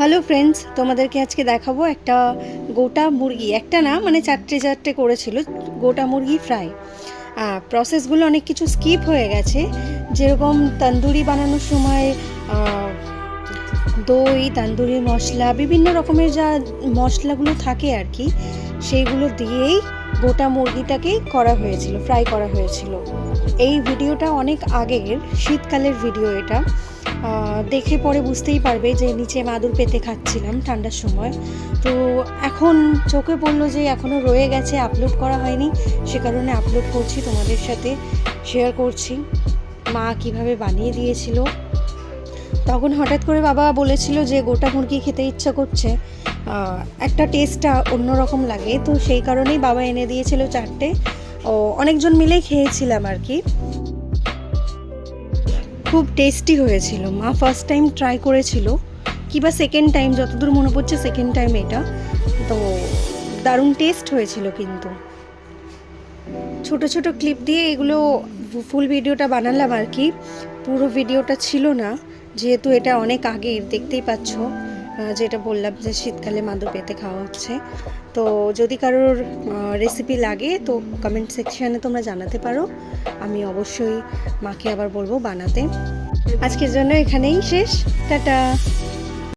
Hello friends, তোমাদেরকে আজকে দেখাবো একটা গোটা মুরগি, একটা না মানে চারটে চারটে করেছিল গোটা মুরগি ফ্রাই। প্রসেসগুলো অনেক কিছু স্কিপ হয়ে গেছে, যেরকম তন্দুরি বানানোর সময় দই, তান্দুরি মশলা, বিভিন্ন রকমের যা মশলাগুলো থাকে আর কি, সেইগুলো দিয়েই গোটা মুরগিটাকে করা হয়েছিল, ফ্রাই করা হয়েছিল। এই ভিডিওটা অনেক আগের, শীতকালের ভিডিও এটা। দেখে পরে বুঝতেই পারবে যে নিচে মাদুর পেতে খাচ্ছিলাম ঠান্ডার সময়। তো এখন চোখে পড়লো যে এখনও রয়ে গেছে, আপলোড করা হয়নি, সে কারণে আপলোড করছি, তোমাদের সাথে শেয়ার করছি মা কিভাবে বানিয়ে দিয়েছিল। তখন হঠাৎ করে বাবা বলেছিল যে গোটা মুরগি খেতে ইচ্ছা করছে, একটা টেস্টটা অন্যরকম লাগে, তো সেই কারণেই বাবা এনে দিয়েছিল চারটে। অনেকজন মিলেই খেয়েছিলাম আর কি। খুব টেস্টি হয়েছিল। মা ফার্স্ট টাইম ট্রাই করেছিল, কিবা সেকেন্ড টাইম, যতদূর মনে পড়ছে সেকেন্ড টাইম এটা। তো দারুণ টেস্ট হয়েছিল। কিন্তু ছোট ছোট ক্লিপ দিয়ে এগুলো ফুল ভিডিওটা বানালাম আর কি, পুরো ভিডিওটা ছিল না, যেহেতু এটা অনেক আগের। দেখতেই পাচ্ছ, যেটা বললাম যে শীতকালে মাদুর পেতে খাওয়া হচ্ছে। তো যদি কারোর রেসিপি লাগে তো কমেন্ট সেকশানে তোমরা জানাতে পারো, আমি অবশ্যই মাকে আবার বলবো বানাতে। আজকের জন্য এখানেই শেষ, টাটা।